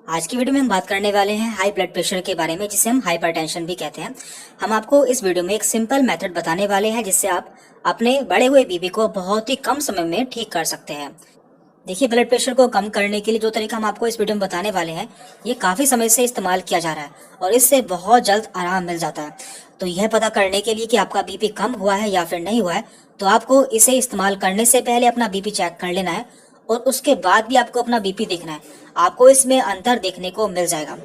आज की वीडियो में हम बात करने वाले हैं हाई ब्लड प्रेशर के बारे में, जिसे हम हाइपरटेंशन भी कहते हैं। हम आपको इस वीडियो में एक सिंपल मेथड बताने वाले हैं जिससे आप अपने बढ़े हुए बीपी को बहुत ही कम समय में ठीक कर सकते हैं। देखिए, ब्लड प्रेशर को कम करने के लिए जो तरीका हम आपको इस वीडियो में बताने वाले हैं, ये काफी समय से इस्तेमाल किया जा रहा है और इससे बहुत जल्द आराम मिल जाता है। तो यह पता करने के लिए कि आपका बीपी कम हुआ है या फिर नहीं हुआ है, तो आपको इसे इस्तेमाल करने से पहले अपना बीपी चेक कर लेना है और उसके बाद भी आपको अपना बीपी देखना है। आपको इसमें अंतर देखने को मिल जाएगा।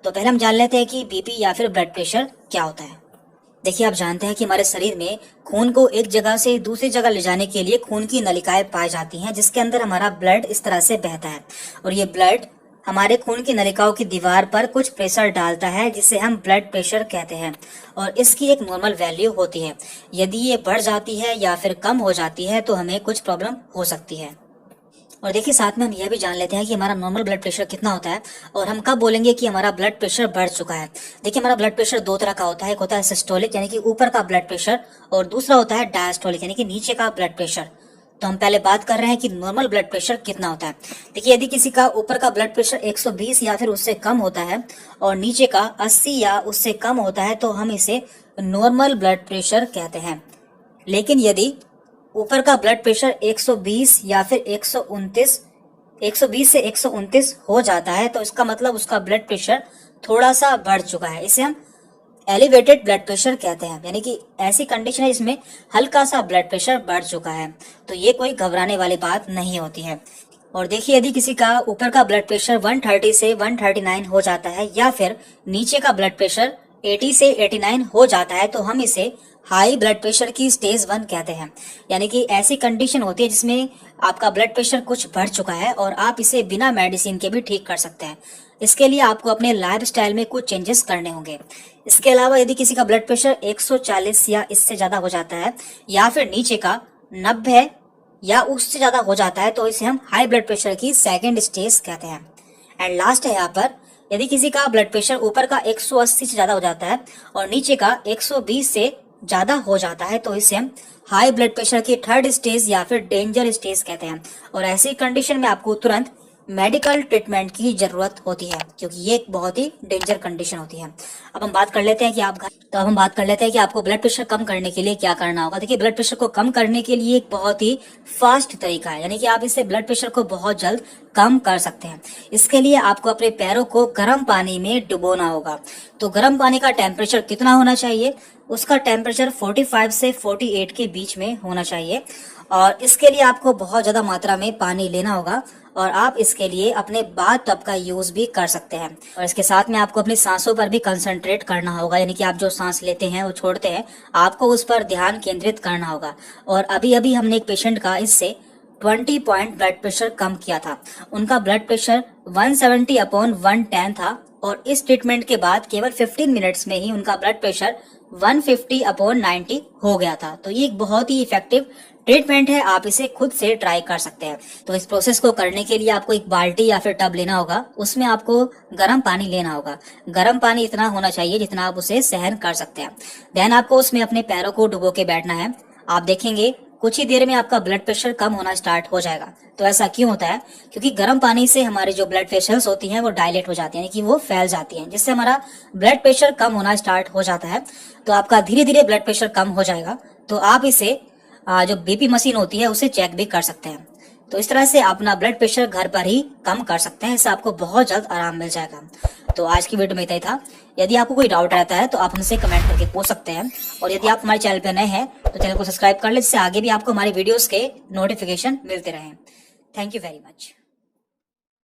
तो पहले हम जान लेते हैं कि बीपी या फिर ब्लड प्रेशर क्या होता है। देखिए, आप जानते हैं कि हमारे शरीर में खून को एक जगह से दूसरी जगह ले जाने के लिए खून की नलिकाएं पाई जाती हैं, जिसके अंदर हमारा ब्लड इस तरह से बहता है और ये ब्लड हमारे खून की नलिकाओं की दीवार पर कुछ प्रेशर डालता है, जिसे हम ब्लड प्रेशर कहते हैं। और इसकी एक नॉर्मल वैल्यू होती है। यदि ये बढ़ जाती है या फिर कम हो जाती है तो हमें कुछ प्रॉब्लम हो सकती है। और देखिए, साथ में हम यह भी जान लेते हैं कि हमारा नॉर्मल ब्लड प्रेशर कितना होता है और हम कब बोलेंगे कि हमारा ब्लड प्रेशर बढ़ चुका है। देखिए, हमारा ब्लड प्रेशर दो तरह का होता है। एक होता है सिस्टोलिक यानी कि ऊपर का ब्लड प्रेशर, और दूसरा होता है डायस्टोलिक यानी कि नीचे का ब्लड प्रेशर। तो हम पहले बात कर रहे हैं कि नॉर्मल ब्लड प्रेशर कितना होता है। देखिए, यदि किसी का ऊपर का ब्लड प्रेशर 120 या फिर उससे कम होता है और नीचे का 80 या उससे कम होता है तो हम इसे नॉर्मल ब्लड प्रेशर कहते हैं। लेकिन यदि ऊपर का ब्लड प्रेशर 120 या फिर 120 से 129 हो जाता है तो इसका मतलब उसका ब्लड प्रेशर थोड़ा सा बढ़ चुका है। इसे हम एलिवेटेड ब्लड प्रेशर कहते हैं, यानी कि ऐसी कंडीशन है इसमें हल्का सा ब्लड प्रेशर बढ़ चुका है। तो ये कोई घबराने वाली बात नहीं होती है। और देखिए, यदि किसी का ऊपर का ब्लड प्रेशर 130 से 139 हो जाता है या फिर नीचे का ब्लड प्रेशर 80 से 89 हो जाता है तो हम इसे हाई ब्लड प्रेशर की स्टेज 1 कहते हैं। यानी कि ऐसी कंडीशन होती है जिसमें आपका ब्लड प्रेशर कुछ बढ़ चुका है और आप इसे बिना मेडिसिन के भी ठीक कर सकते हैं। इसके लिए आपको अपने लाइफस्टाइल में कुछ चेंजेस करने होंगे। इसके अलावा यदि किसी का ब्लड प्रेशर 140 या इससे ज्यादा हो जाता है या फिर नीचे का 90 या उससे ज्यादा हो जाता है तो इसे हम हाई ब्लड प्रेशर की सेकेंड स्टेज कहते हैं। एंड लास्ट है यहाँ पर, यदि किसी का ब्लड प्रेशर ऊपर का 180 से ज्यादा हो जाता है और नीचे का 120 से ज्यादा हो जाता है तो इसे हम हाई ब्लड प्रेशर की थर्ड स्टेज या फिर डेंजर स्टेज कहते हैं। और ऐसी कंडीशन में आपको तुरंत मेडिकल ट्रीटमेंट की जरूरत होती है, क्योंकि ये एक बहुत ही डेंजर कंडीशन होती है। अब हम बात कर लेते हैं कि आपको ब्लड प्रेशर कम करने के लिए क्या करना होगा। देखिए, ब्लड प्रेशर को कम करने के लिए एक बहुत ही फास्ट तरीका है, यानी कि आप इससे ब्लड प्रेशर को बहुत जल्द कम कर सकते हैं। इसके लिए आपको अपने पैरों को गर्म पानी में डुबोना होगा। तो गर्म पानी का टेम्परेचर कितना होना चाहिए? उसका टेम्परेचर 45 से 48 के बीच में होना चाहिए। और इसके लिए आपको बहुत ज्यादा मात्रा में पानी लेना होगा और आप इसके लिए अपने बाथ टब का यूज भी कर सकते हैं। और इसके साथ में आपको अपनी सांसों पर भी कंसंट्रेट करना होगा, यानी कि आप जो सांस लेते हैं और छोड़ते हैं, आपको उस पर ध्यान केंद्रित करना होगा। और अभी अभी हमने एक पेशेंट का इससे 20 पॉइंट ब्लड प्रेशर कम किया था। उनका ब्लड प्रेशर 170/110 था और इस ट्रीटमेंट के बाद केवल 15 मिनट्स में ही उनका ब्लड प्रेशर 150/90 हो गया था। तो ये एक बहुत ही इफेक्टिव ट्रीटमेंट है, आप इसे खुद से ट्राई कर सकते हैं। तो इस प्रोसेस को करने के लिए आपको एक बाल्टी या फिर टब लेना होगा, उसमें आपको गर्म पानी लेना होगा। गर्म पानी इतना होना चाहिए जितना आप उसे सहन कर सकते हैं। देन आपको उसमें अपने पैरों को डुबो के बैठना है। आप देखेंगे कुछ ही देर में आपका ब्लड प्रेशर कम होना स्टार्ट हो जाएगा। तो ऐसा क्यों होता है? क्योंकि गर्म पानी से हमारे जो ब्लड वेसल्स होती हैं वो डायलेट हो जाती हैं, यानी कि वो फैल जाती हैं, जिससे हमारा ब्लड प्रेशर कम होना स्टार्ट हो जाता है। तो आपका धीरे धीरे ब्लड प्रेशर कम हो जाएगा। तो आप इसे जो बीपी मशीन होती है उसे चेक भी कर सकते हैं। तो इस तरह से अपना ब्लड प्रेशर घर पर ही कम कर सकते हैं। इससे आपको बहुत जल्द आराम मिल जाएगा। तो आज की वीडियो में इतना ही था। यदि आपको कोई डाउट रहता है तो आप हमसे कमेंट करके पूछ सकते हैं। और यदि आप हमारे चैनल पर नए हैं तो चैनल को सब्सक्राइब कर ले, जिससे आगे भी आपको हमारे वीडियोस के नोटिफिकेशन मिलते रहें। Thank you very much.